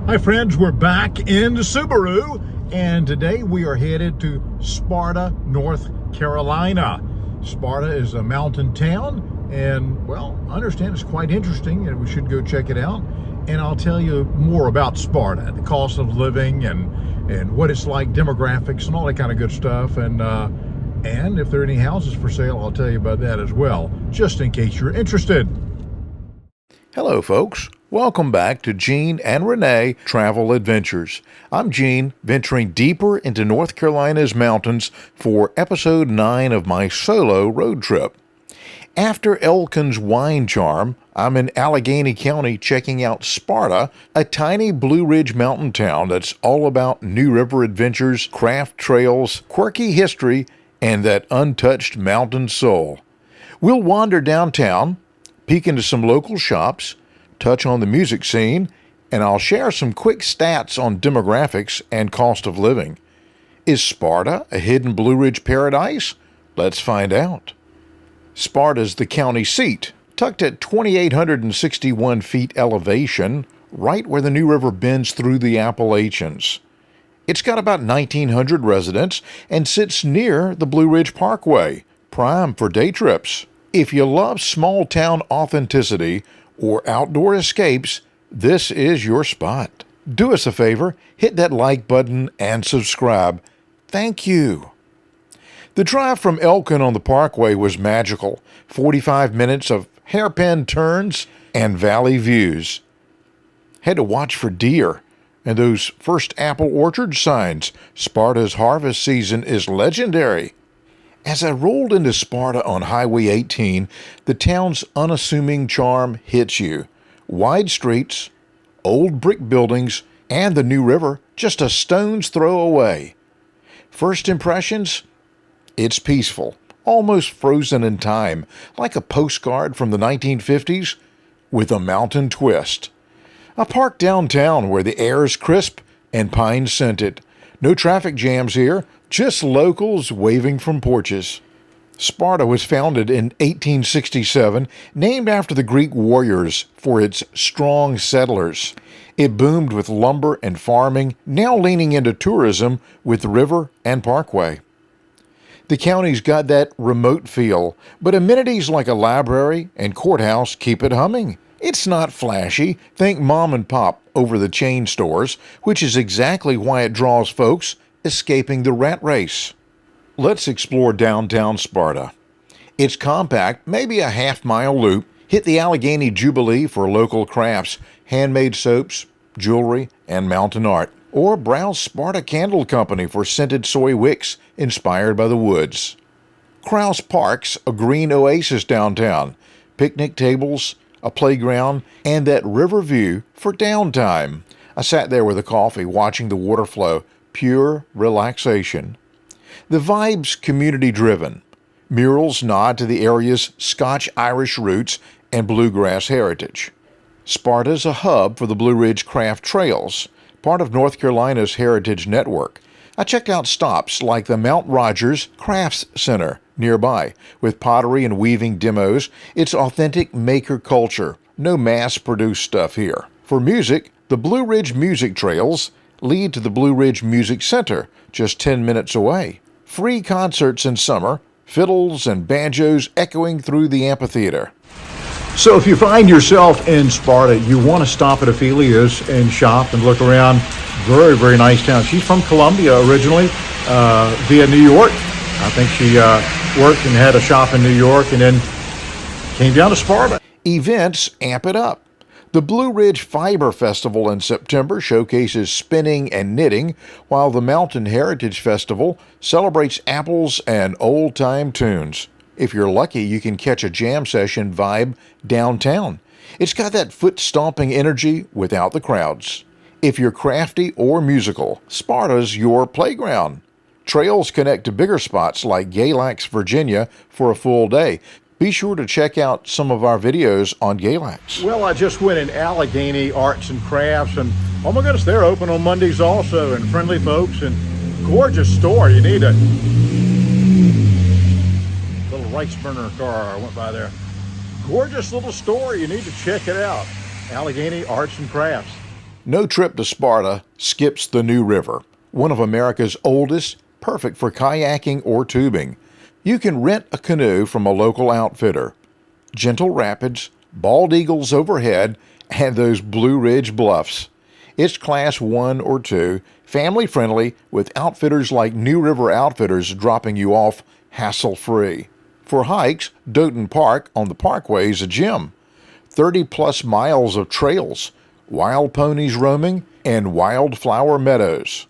Hi friends, we're back in the Subaru, and today we are headed to Sparta, North Carolina. Sparta is a mountain town, and well, I understand it's quite interesting, and we should go check it out. And I'll tell you more about Sparta, the cost of living, and what it's like, demographics, and all that kind of good stuff. And if there are any houses for sale, I'll tell you about that as well, just in case you're interested. Hello, folks. Welcome back to Gene and Renee Travel Adventures. I'm Gene, venturing deeper into North Carolina's mountains for episode 9 of my solo road trip. After Elkin's wine charm, I'm in Alleghany County checking out Sparta, a tiny Blue Ridge mountain town that's all about New River adventures, craft trails, quirky history, and that untouched mountain soul. We'll wander downtown, peek into some local shops, touch on the music scene, and I'll share some quick stats on demographics and cost of living. Is Sparta a hidden Blue Ridge paradise? Let's find out. Sparta's the county seat, tucked at 2,861 feet elevation, right where the New River bends through the Appalachians. It's got about 1,900 residents and sits near the Blue Ridge Parkway, prime for day trips. If you love small-town authenticity or outdoor escapes, this is your spot. Do us a favor, hit that like button and subscribe. Thank you. The drive from Elkin on the Parkway was magical. 45 minutes of hairpin turns and valley views. Had to watch for deer and those first apple orchard signs. Sparta's harvest season is legendary. As I rolled into Sparta on Highway 18, the town's unassuming charm hits you. Wide streets, old brick buildings, and the New River just a stone's throw away. First impressions? It's peaceful, almost frozen in time, like a postcard from the 1950s with a mountain twist. I parked downtown where the air is crisp and pine scented. No traffic jams here, just locals waving from porches. Sparta was founded in 1867, named after the Greek warriors for its strong settlers. It boomed with lumber and farming, now leaning into tourism with the river and parkway. The county's got that remote feel, but amenities like a library and courthouse keep it humming. It's not flashy, think mom and pop over the chain stores, which is exactly why it draws folks escaping the rat race. Let's explore downtown Sparta. It's compact, maybe a half-mile loop. Hit the Alleghany Jubilee for local crafts, handmade soaps, jewelry, and mountain art. Or browse Sparta Candle Company for scented soy wicks inspired by the woods. Krause Park's a green oasis downtown. Picnic tables, a playground, and that river view for downtime. I sat there with a coffee watching the water flow. Pure relaxation. The vibe's community-driven. Murals nod to the area's Scotch-Irish roots and bluegrass heritage. Sparta's a hub for the Blue Ridge Craft Trails, part of North Carolina's Heritage Network. I checked out stops like the Mount Rogers Crafts Center nearby, with pottery and weaving demos. It's authentic maker culture, no mass-produced stuff here. For music, the Blue Ridge Music Trails lead to the Blue Ridge Music Center, just 10 minutes away. Free concerts in summer, fiddles and banjos echoing through the amphitheater. So if you find yourself in Sparta, you want to stop at Ophelia's and shop and look around. Very, very nice town. She's from Columbia originally, via New York. I think she worked and had a shop in New York and then came down to Sparta. Events amp it up. The Blue Ridge Fiber Festival in September showcases spinning and knitting, while the Mountain Heritage Festival celebrates apples and old-time tunes. If you're lucky, you can catch a jam session vibe downtown. It's got that foot-stomping energy without the crowds. If you're crafty or musical, Sparta's your playground. Trails connect to bigger spots like Galax, Virginia for a full day. Be sure to check out some of our videos on Galax. Well, I just went in Alleghany Arts and Crafts, and oh my goodness, they're open on Mondays also, and friendly folks, and gorgeous store. You need a little rice burner car. I went by there. Gorgeous little store. You need to check it out. Alleghany Arts and Crafts. No trip to Sparta skips the New River, one of America's oldest, perfect for kayaking or tubing. You can rent a canoe from a local outfitter. Gentle rapids, bald eagles overhead, and those Blue Ridge bluffs. It's class 1 or 2, family friendly, with outfitters like New River Outfitters dropping you off hassle-free. For hikes, Doten Park on the Parkway is a gem. 30-plus miles of trails, wild ponies roaming, and wildflower meadows.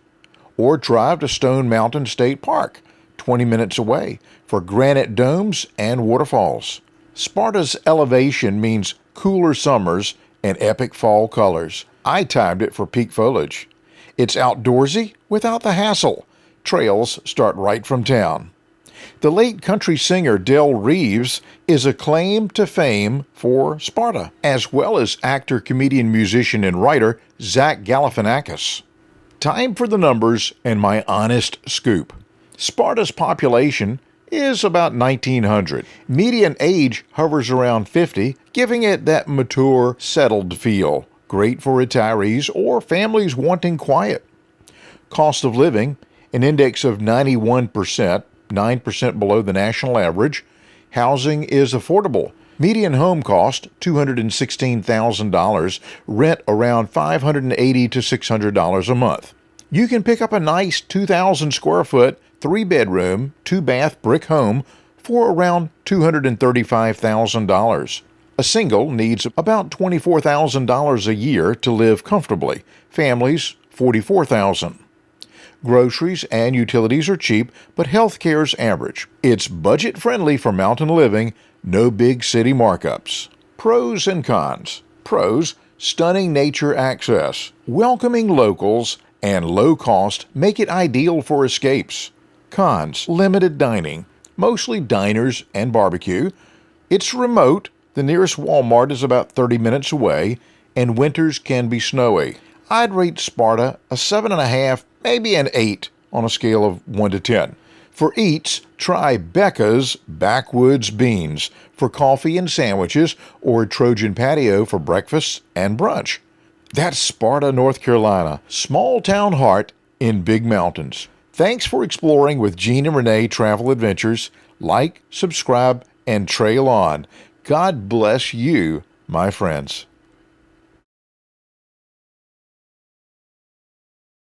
Or drive to Stone Mountain State Park, 20 minutes away, for granite domes and waterfalls. Sparta's elevation means cooler summers and epic fall colors. I timed it for peak foliage. It's outdoorsy without the hassle. Trails start right from town. The late country singer Del Reeves is a claim to fame for Sparta, as well as actor, comedian, musician, and writer Zach Galifianakis. Time for the numbers and my honest scoop. Sparta's population is about 1,900. Median age hovers around 50, giving it that mature, settled feel. Great for retirees or families wanting quiet. Cost of living, an index of 91%, 9% below the national average. Housing is affordable. Median home cost, $216,000. Rent around $580 to $600 a month. You can pick up a nice 2,000 square foot, 3-bedroom, 2-bath brick home for around $235,000. A single needs about $24,000 a year to live comfortably. Families, $44,000. Groceries and utilities are cheap, but healthcare's average. It's budget-friendly for mountain living, no big city markups. Pros and cons. Pros, stunning nature access. Welcoming locals and low cost make it ideal for escapes. Cons, limited dining, mostly diners and barbecue. It's remote. The nearest Walmart is about 30 minutes away, and winters can be snowy. I'd rate Sparta a 7.5, maybe an 8 on a scale of 1 to 10. For eats, try Becca's Backwoods Beans for coffee and sandwiches, or Trojan Patio for breakfast and brunch. That's Sparta, North Carolina, small town heart in big mountains. Thanks for exploring with Gene and Renee Travel Adventures. Like, subscribe, and trail on. God bless you, my friends.